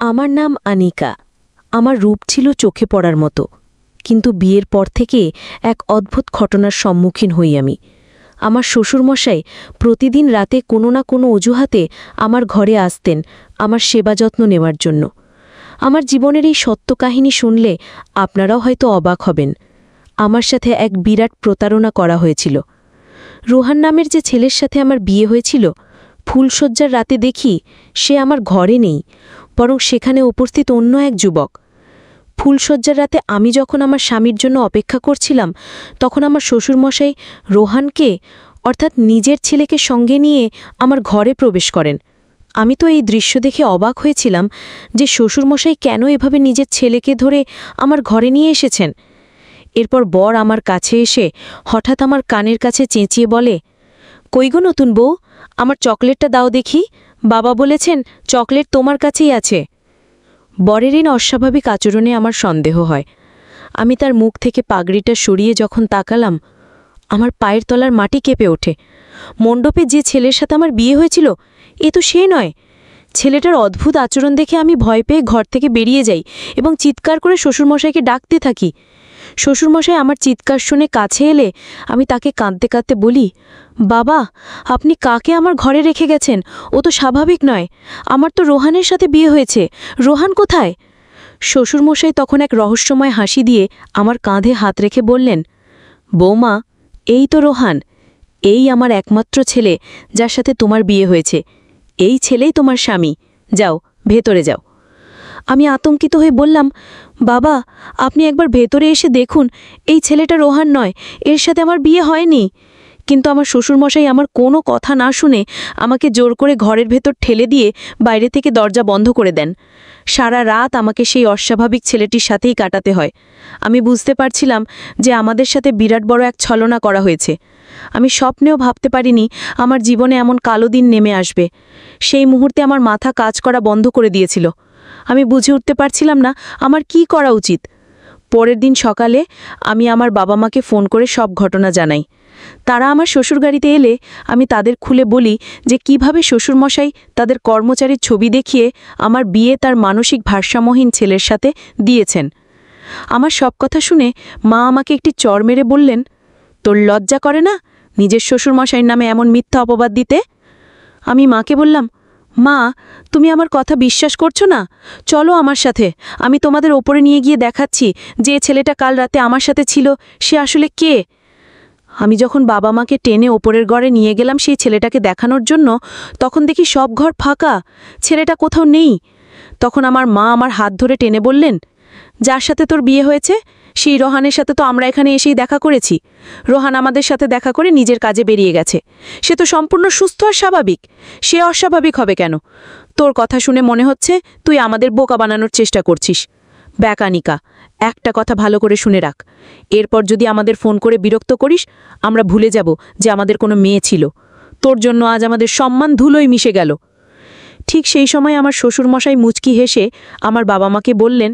আমার নাম আনিকা। আমার রূপ ছিল চোখে পড়ার মতো, কিন্তু বিয়ের পর থেকে এক অদ্ভুত ঘটনার সম্মুখীন হই আমি। আমার শ্বশুরমশাই প্রতিদিন রাতে কোনো না কোনো অজুহাতে আমার ঘরে আসতেন আমার সেবা যত্ন নেওয়ার জন্য। আমার জীবনের এই সত্য কাহিনী শুনলে আপনারাও হয়তো অবাক হবেন। আমার সাথে এক বিরাট প্রতারণা করা হয়েছিল। রোহান নামের যে ছেলের সাথে আমার বিয়ে হয়েছিল, ফুলশয্যার রাতে দেখি সে আমার ঘরে নেই, বরং সেখানে উপস্থিত অন্য এক যুবক। ফুলশয্যার রাতে আমি যখন আমার স্বামীর জন্য অপেক্ষা করছিলাম, তখন আমার শ্বশুরমশাই রোহানকে অর্থাৎ নিজের ছেলেকে সঙ্গে নিয়ে আমার ঘরে প্রবেশ করেন। আমি তো এই দৃশ্য দেখে অবাক হয়েছিলাম যে শ্বশুরমশাই কেন এভাবে নিজের ছেলেকে ধরে আমার ঘরে নিয়ে এসেছেন। এরপর বর আমার কাছে এসে হঠাৎ আমার কানের কাছে চেঁচিয়ে বলে, কই গো নতুন বউ, আমার চকলেটটা দাও দেখি, বাবা বলেছেন চকলেট তোমার কাছেই আছে। বরের এই অস্বাভাবিক আচরণে আমার সন্দেহ হয়। আমি তার মুখ থেকে পাগড়িটা সরিয়ে যখন তাকালাম, আমার পায়ের তলার মাটি কেঁপে ওঠে। মণ্ডপে যে ছেলের সাথে আমার বিয়ে হয়েছিল, এ তো সে নয়। ছেলেটার অদ্ভুত আচরণ দেখে আমি ভয় পেয়ে ঘর থেকে বেরিয়ে যাই এবং চিৎকার করে শ্বশুরমশাইকে ডাকতে থাকি। শ্বশুরমশাই আমার চিৎকার শুনে কাছে এলে আমি তাকে কাঁদতে কাঁদতে বলি, বাবা, আপনি কাকে আমার ঘরে রেখে গেছেন? ও তো স্বাভাবিক নয়। আমার তো রোহানের সাথে বিয়ে হয়েছে। রোহান কোথায়? শ্বশুরমশাই তখন এক রহস্যময় হাসি দিয়ে আমার কাঁধে হাত রেখে বললেন, বৌমা, এই তো রোহান, এই আমার একমাত্র ছেলে যার সাথে তোমার বিয়ে হয়েছে। এই ছেলেই তোমার স্বামী। যাও, ভেতরে যাও। আমি আতঙ্কিত হয়ে বললাম, বাবা, আপনি একবার ভেতরে এসে দেখুন, এই ছেলেটা রোহান নয়, এর সাথে আমার বিয়ে হয়নি। কিন্তু আমার শ্বশুরমশাই আমার কোনো কথা না শুনে আমাকে জোর করে ঘরের ভেতর ঠেলে দিয়ে বাইরে থেকে দরজা বন্ধ করে দেন। সারা রাত আমাকে সেই অস্বাভাবিক ছেলেটির সাথেই কাটাতে হয়। আমি বুঝতে পারছিলাম যে আমাদের সাথে বিরাট বড় এক ছলনা করা হয়েছে। আমি স্বপ্নেও ভাবতে পারিনি আমার জীবনে এমন কালো দিন নেমে আসবে। সেই মুহূর্তে আমার মাথা কাজ করা বন্ধ করে দিয়েছিল। আমি বুঝে উঠতে পারছিলাম না আমার কি করা উচিত। পরের দিন সকালে আমি আমার বাবা মাকে ফোন করে সব ঘটনা জানাই। তারা আমার শ্বশুরবাড়িতে এলে আমি তাদের খুলে বলি যে কিভাবে শ্বশুরমশাই তাদের কর্মচারীর ছবি দেখিয়ে আমার বিয়ে তার মানসিক ভারসাম্যহীন ছেলের সাথে দিয়েছেন। আমার সব কথা শুনে মা আমাকে একটি চড় মেরে বললেন, তোর লজ্জা করে না নিজের শ্বশুরমশাইয়ের নামে এমন মিথ্যা অপবাদ দিতে? আমি মাকে বললাম, মা, তুমি আমার কথা বিশ্বাস করছো না? চলো আমার সাথে, আমি তোমাদের ওপরে নিয়ে গিয়ে দেখাচ্ছি যে ছেলেটা কাল রাতে আমার সাথে ছিল সে আসলে কে। আমি যখন বাবা মাকে টেনে ওপরের ঘরে নিয়ে গেলাম সেই ছেলেটাকে দেখানোর জন্য, তখন দেখি সব ঘর ফাঁকা, ছেলেটা কোথাও নেই। তখন আমার মা আমার হাত ধরে টেনে বললেন, যার সাথে তোর বিয়ে হয়েছে সেই রোহানের সাথে তো আমরা এখানে এসেই দেখা করেছি। রোহান আমাদের সাথে দেখা করে নিজের কাজে বেরিয়ে গেছে। সে তো সম্পূর্ণ সুস্থ আর স্বাভাবিক। সে অস্বাভাবিক হবে কেন? তোর কথা শুনে মনে হচ্ছে তুই আমাদের বোকা বানানোর চেষ্টা করছিস। ব্যাকানিকা, একটা কথা ভালো করে শুনে রাখ, এরপর যদি আমাদের ফোন করে বিরক্ত করিস, আমরা ভুলে যাব যে আমাদের কোনো মেয়ে ছিল। তোর জন্য আজ আমাদের সম্মান ধুলোয় মিশে গেল। ঠিক সেই সময় আমার শ্বশুরমশাই মুচকি হেসে আমার বাবা মাকে বললেন,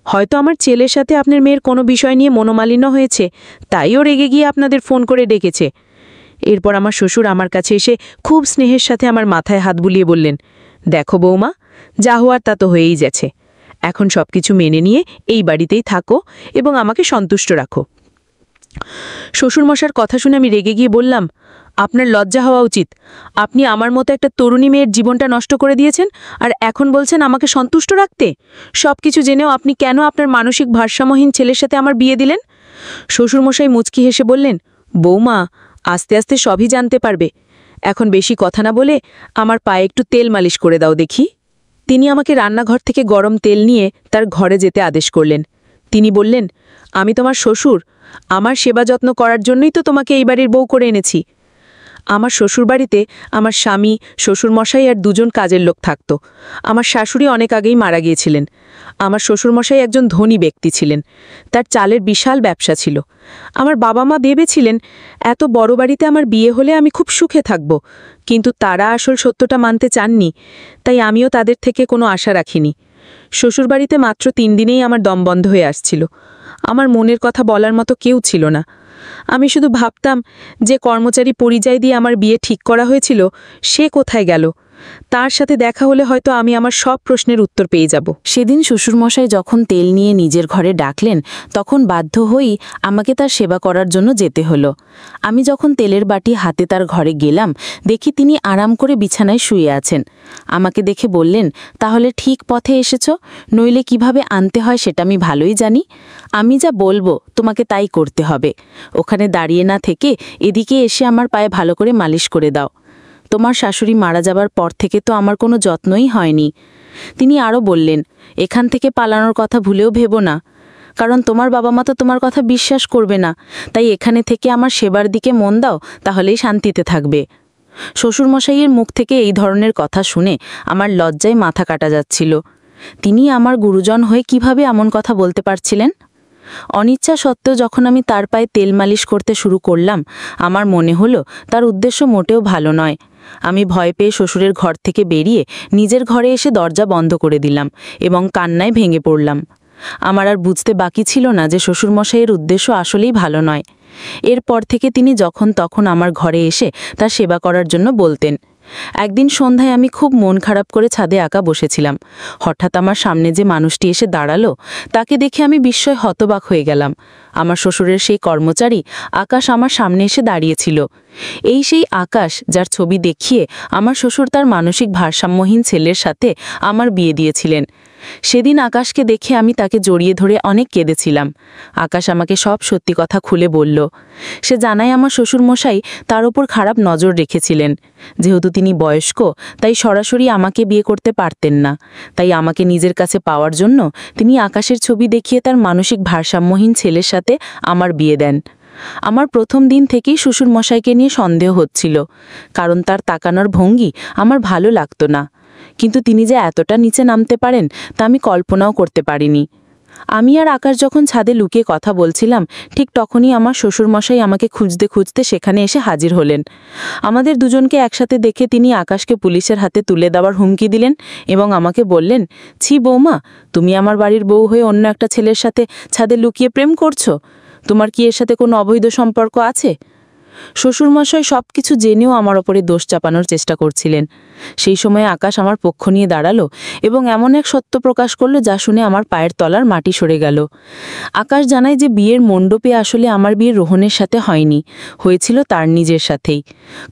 হয়তো আমার ছেলের সাথে আপনার মেয়ের কোনো বিষয় নিয়ে মনোমালিন্য হয়েছে, তাই ও রেগে গিয়ে আপনাদের ফোন করে ডেকেছে। এরপর আমার শ্বশুর আমার কাছে এসে খুব স্নেহের সাথে আমার মাথায় হাত বুলিয়ে বললেন, দেখো বৌমা, যা হওয়ার তা তো হয়েই গেছে। এখন সবকিছু মেনে নিয়ে এই বাড়িতেই থাকো এবং আমাকে সন্তুষ্ট রাখো। শ্বশুরমশার কথা শুনে আমি রেগে গিয়ে বললাম, আপনার লজ্জা হওয়া উচিত। আপনি আমার মতো একটা তরুণী মেয়ের জীবনটা নষ্ট করে দিয়েছেন, আর এখন বলছেন আমাকে সন্তুষ্ট রাখতে। সবকিছু জেনেও আপনি কেন আপনার মানসিক ভারসাম্যহীন ছেলের সাথে আমার বিয়ে দিলেন? শ্বশুরমশাই মুচকি হেসে বললেন, বৌমা, আস্তে আস্তে সবই জানতে পারবে। এখন বেশি কথা না বলে আমার পায়ে একটু তেল মালিশ করে দাও দেখি। তিনি আমাকে রান্নাঘর থেকে গরম তেল নিয়ে তার ঘরে যেতে আদেশ করলেন। তিনি বললেন, আমি তোমার শ্বশুর, আমার সেবা যত্ন করার জন্যই তো তোমাকে এই বাড়ির বউ করে এনেছি। আমার শ্বশুরবাড়িতে আমার স্বামী, শ্বশুরমশাই আর দুজন কাজের লোক থাকত। আমার শাশুড়ি অনেক আগেই মারা গিয়েছিলেন। আমার শ্বশুরমশাই একজন ধনী ব্যক্তি ছিলেন, তার চালের বিশাল ব্যবসা ছিল। আমার বাবা মা ভেবেছিলেন এত বড় বাড়িতে আমার বিয়ে হলে আমি খুব সুখে থাকব, কিন্তু তারা আসল সত্যটা মানতে চাননি, তাই আমিও তাদের থেকে কোনো আশা রাখিনি। শ্বশুরবাড়িতে মাত্র 3 দিনেই আমার দম বন্ধ হয়ে আসছিল। আমার মনের কথা বলার মতো কেউ ছিল না। আমি শুধু ভাবতাম যে কর্মচারী পরিযায়ী দিয়ে আমার বিয়ে ঠিক করা হয়েছিল সে কোথায় গেল। তার সাথে দেখা হলে হয়তো আমি আমার সব প্রশ্নের উত্তর পেয়ে যাব। সেদিন শ্বশুরমশাই যখন তেল নিয়ে নিজের ঘরে ডাকলেন, তখন বাধ্য হয়েই আমাকে তার সেবা করার জন্য যেতে হলো। আমি যখন তেলের বাটি হাতে তার ঘরে গেলাম, দেখি তিনি আরাম করে বিছানায় শুয়ে আছেন। আমাকে দেখে বললেন, তাহলে ঠিক পথে এসেছ, নইলে কিভাবে আনতে হয় সেটা আমি ভালোই জানি। আমি যা বলবো তোমাকে তাই করতে হবে। ওখানে দাঁড়িয়ে না থেকে এদিকে এসে আমার পায়ে ভালো করে মালিশ করে দাও। তোমার শাশুড়ি মারা যাবার পর থেকে তো আমার কোনো যত্নই হয়নি। তিনি আরও বললেন, এখান থেকে পালানোর কথা ভুলেও ভেবো না, কারণ তোমার বাবা মা তো তোমার কথা বিশ্বাস করবে না। তাই এখানে থেকে আমার সেবার দিকে মন দাও, তাহলেই শান্তিতে থাকবে। শ্বশুরমশাইয়ের মুখ থেকে এই ধরনের কথা শুনে আমার লজ্জায় মাথা কাটা যাচ্ছিল। তিনি আমার গুরুজন হয়ে কিভাবে এমন কথা বলতে পারছিলেন? অনিচ্ছা সত্ত্বেও যখন আমি তার পায়ে তেল মালিশ করতে শুরু করলাম, আমার মনে হলো তার উদ্দেশ্য মোটেও ভালো নয়। আমি ভয় পেয়ে শ্বশুরের ঘর থেকে বেরিয়ে নিজের ঘরে এসে দরজা বন্ধ করে দিলাম এবং কান্নায় ভেঙে পড়লাম। আমার আর বুঝতে বাকি ছিল না যে শ্বশুরমশাইয়ের উদ্দেশ্য আসলেই ভালো নয়। এরপর থেকে তিনি যখন তখন আমার ঘরে এসে তার সেবা করার জন্য বলতেন। একদিন সন্ধ্যায় আমি খুব মন খারাপ করে ছাদে একা বসেছিলাম। হঠাৎ আমার সামনে যে মানুষটি এসে দাঁড়ালো, তাকে দেখে আমি বিস্ময় হতবাক হয়ে গেলাম। আমার শ্বশুরের সেই কর্মচারী আকাশ আমার সামনে এসে দাঁড়িয়েছিল। এই সেই আকাশ যার ছবি দেখিয়ে আমার শ্বশুর তার মানসিক ভারসাম্যহীন ছেলের সাথে আমার বিয়ে দিয়েছিলেন। সেদিন আকাশকে দেখে আমি তাকে জড়িয়ে ধরে অনেক কেঁদেছিলাম। আকাশ আমাকে সব সত্যি কথা খুলে বলল। সে জানায় আমার শ্বশুরমশাই তার ওপর খারাপ নজর রেখেছিলেন। যেহেতু তিনি বয়স্ক, তাই সরাসরি আমাকে বিয়ে করতে পারতেন না। তাই আমাকে নিজের কাছে পাওয়ার জন্য তিনি আকাশের ছবি দেখিয়ে তার মানসিক ভারসাম্যহীন ছেলের সাথে আমার বিয়ে দেন। আমার প্রথম দিন থেকেই শ্বশুরমশাইকে নিয়ে সন্দেহ হচ্ছিল, কারণ তার তাকানোর ভঙ্গি আমার ভালো লাগতো না। কিন্তু তিনি যে এতটা নিচে নামতে পারেন তা আমি কল্পনাও করতে পারিনি। আমি আর আকাশ যখন ছাদে লুকিয়ে কথা বলছিলাম, ঠিক তখনই আমার শ্বশুরমশাই আমাকে খুঁজতে খুঁজতে সেখানে এসে হাজির হলেন। আমাদের দুজনকে একসাথে দেখে তিনি আকাশকে পুলিশের হাতে তুলে দেওয়ার হুমকি দিলেন এবং আমাকে বললেন, ছি বৌমা, তুমি আমার বাড়ির বউ হয়ে অন্য একটা ছেলের সাথে ছাদে লুকিয়ে প্রেম করছো? তোমার কি এর সাথে কোনো অবৈধ সম্পর্ক আছে? শ্বশুরমশাই সব কিছু জেনেও আমার ওপরে দোষ চাপানোর চেষ্টা করছিলেন। সেই সময় আকাশ আমার পক্ষ নিয়ে দাঁড়ালো এবং এমন এক সত্য প্রকাশ করলো যা শুনে আমার পায়ের তলার মাটি সরে গেল। আকাশ জানায় যে বিয়ের মণ্ডপে আসলে আমার বিয়ে রোহনের সাথে হয়নি, হয়েছিল তার নিজের সাথেই।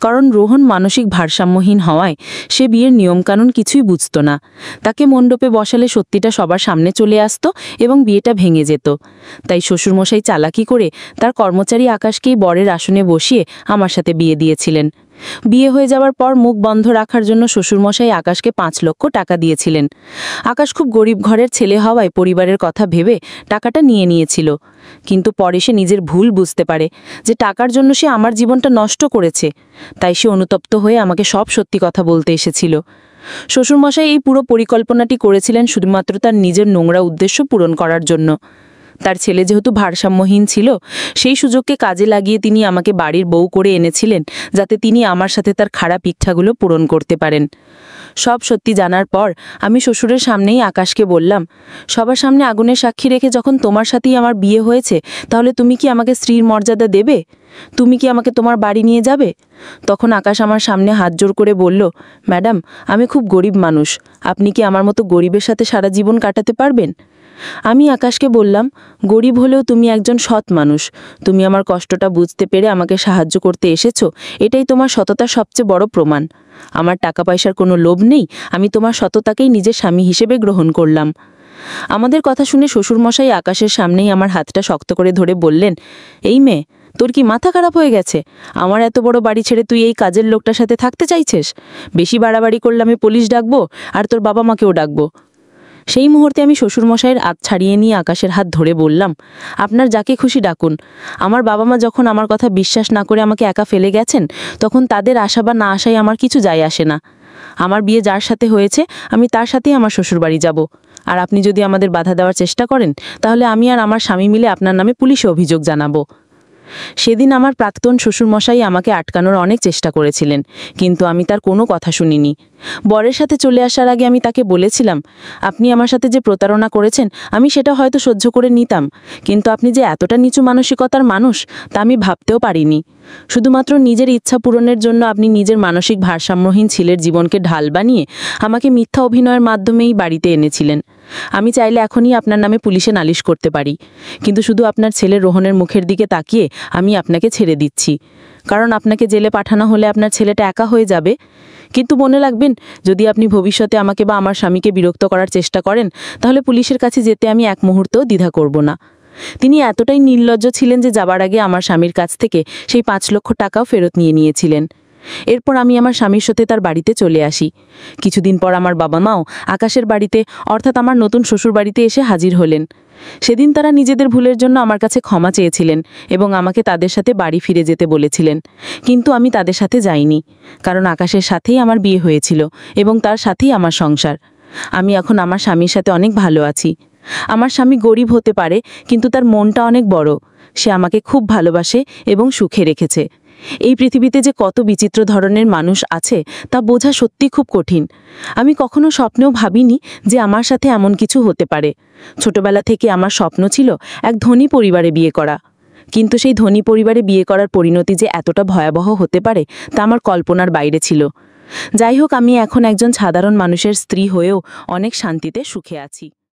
কারণ রোহন মানসিক ভারসাম্যহীন হওয়ায় সে বিয়ের নিয়মকানুন কিছুই বুঝত না। তাকে মণ্ডপে বসালে সত্যিটা সবার সামনে চলে আসতো এবং বিয়েটা ভেঙে যেত। তাই শ্বশুরমশাই চালাকি করে তার কর্মচারী আকাশকেই বরের আসনে বসিয়ে আমার সাথে বিয়ে দিয়েছিলেন। বিয়ে হয়ে যাওয়ার পর মুখ বন্ধ রাখার জন্য শ্বশুরমশাই আকাশকে 5 লক্ষ টাকা দিয়েছিলেন। আকাশ খুব গরিব ঘরের ছেলে হওয়ায় পরিবারের কথা ভেবে টাকাটা নিয়েছিল। কিন্তু পরে সে নিজের ভুল বুঝতে পারে যে টাকার জন্য সে আমার জীবনটা নষ্ট করেছে। তাই সে অনুতপ্ত হয়ে আমাকে সব সত্যি কথা বলতে এসেছিল। শ্বশুরমশাই এই পুরো পরিকল্পনাটি করেছিলেন শুধুমাত্র তার নিজের নোংরা উদ্দেশ্য পূরণ করার জন্য। তার ছেলে যেহেতু ভারসাম্যহীন ছিল, সেই সুযোগকে কাজে লাগিয়ে তিনি আমাকে বাড়ির বউ করে এনেছিলেন, যাতে তিনি আমার সাথে তার খারাপ ইচ্ছাগুলো পূরণ করতে পারেন। সব সত্যি জানার পর আমি শ্বশুরের সামনেই আকাশকে বললাম, সবার সামনে আগুনের সাক্ষী রেখে যখন তোমার সাথেই আমার বিয়ে হয়েছে, তাহলে তুমি কি আমাকে স্ত্রীর মর্যাদা দেবে? তুমি কি আমাকে তোমার বাড়ি নিয়ে যাবে? তখন আকাশ আমার সামনে হাত জোড় করে বলল, ম্যাডাম, আমি খুব গরিব মানুষ, আপনি কি আমার মতো গরিবের সাথে সারা জীবন কাটাতে পারবেন? আমি আকাশকে বললাম, গরিব হলেও তুমি একজন সৎ মানুষ। তুমি আমার কষ্টটা বুঝতে পেরে আমাকে সাহায্য করতে এসেছো, এটাই তোমার সততার সবচেয়ে বড় প্রমাণ। আমার টাকা পয়সার কোনো লোভ নেই, আমি তোমার সততাকেই নিজের স্বামী হিসেবে গ্রহণ করলাম। আমাদের কথা শুনে শ্বশুরমশাই আকাশের সামনেই আমার হাতটা শক্ত করে ধরে বললেন, এই মেয়ে, তোর কি মাথা খারাপ হয়ে গেছে? আমার এত বড় বাড়ি ছেড়ে তুই এই কাজের লোকটার সাথে থাকতে চাইছিস? বেশি বাড়াবাড়ি করলে আমি পুলিশ ডাকবো আর তোর বাবা মাকেও ডাকবো। সেই মুহূর্তে আমি শ্বশুরমশাইয়ের হাত ছাড়িয়ে নিয়ে আকাশের হাত ধরে বললাম, আপনার যাকে খুশি ডাকুন। আমার বাবা মা যখন আমার কথা বিশ্বাস না করে আমাকে একা ফেলে গেছেন, তখন তাদের আশা বা না আশায় আমার কিছু যায় আসে না। আমার বিয়ে যার সাথে হয়েছে, আমি তার সাথেই আমার শ্বশুরবাড়ি যাব। আর আপনি যদি আমাদের বাধা দেওয়ার চেষ্টা করেন, তাহলে আমি আর আমার স্বামী মিলে আপনার নামে পুলিশে অভিযোগ জানাবো। সেদিন আমার প্রাক্তন শ্বশুরমশাই আমাকে আটকানোর অনেক চেষ্টা করেছিলেন, কিন্তু আমি তার কোনো কথা শুনিনি। বরের সাথে চলে আসার আগে আমি তাকে বলেছিলাম, আপনি আমার সাথে যে প্রতারণা করেছেন আমি সেটা হয়তো সহ্য করে নিতাম, কিন্তু আপনি যে এতটা নিচু মানসিকতার মানুষ তা আমি ভাবতেও পারিনি। শুধুমাত্র নিজের ইচ্ছা পূরণের জন্য আপনি নিজের মানসিক ভারসাম্যহীন ছেলের জীবনকে ঢাল বানিয়ে আমাকে মিথ্যা অভিনয়ের মাধ্যমেই বাড়িতে এনেছিলেন। আমি চাইলে এখনই আপনার নামে পুলিশে নালিশ করতে পারি, কিন্তু শুধু আপনার ছেলে রোহনের মুখের দিকে তাকিয়ে আমি আপনাকে ছেড়ে দিচ্ছি। কারণ আপনাকে জেলে পাঠানো হলে আপনার ছেলেটা একা হয়ে যাবে। কিন্তু মনে রাখবেন, যদি আপনি ভবিষ্যতে আমাকে বা আমার স্বামীকে বিরক্ত করার চেষ্টা করেন, তাহলে পুলিশের কাছে যেতে আমি এক মুহূর্তও দ্বিধা করব না। তিনি এতটাই নির্লজ্জ ছিলেন যে যাবার আগে আমার স্বামীর কাছ থেকে সেই 5 লক্ষ টাকাও ফেরত নিয়েছিলেন। এরপর আমি আমার স্বামীর সাথে তার বাড়িতে চলে আসি। কিছুদিন পর আমার বাবা মাও আকাশের বাড়িতে, অর্থাৎ আমার নতুন শ্বশুর বাড়িতে এসে হাজির হলেন। সেদিন তারা নিজেদের ভুলের জন্য আমার কাছে ক্ষমা চেয়েছিলেন এবং আমাকে তাদের সাথে বাড়ি ফিরে যেতে বলেছিলেন। কিন্তু আমি তাদের সাথে যাইনি, কারণ আকাশের সাথেই আমার বিয়ে হয়েছিল এবং তার সাথেই আমার সংসার। আমি এখন আমার স্বামীর সাথে অনেক ভালো আছি। আমার স্বামী গরিব হতে পারে, কিন্তু তার মনটা অনেক বড়। সে আমাকে খুব ভালোবাসে এবং সুখে রেখেছে। এই পৃথিবীতে যে কত বিচিত্র ধরনের মানুষ আছে তা বোঝা সত্যি খুব কঠিন। আমি কখনো স্বপ্নেও ভাবিনি যে আমার সাথে এমন কিছু হতে পারে। ছোটবেলা থেকে আমার স্বপ্ন ছিল এক ধনী পরিবারে বিয়ে করা, কিন্তু সেই ধনী পরিবারে বিয়ে করার পরিণতি যে এতটা ভয়াবহ হতে পারে তা আমার কল্পনার বাইরে ছিল। যাই হোক, আমি এখন একজন সাধারণ মানুষের স্ত্রী হয়েও অনেক শান্তিতে সুখে আছি।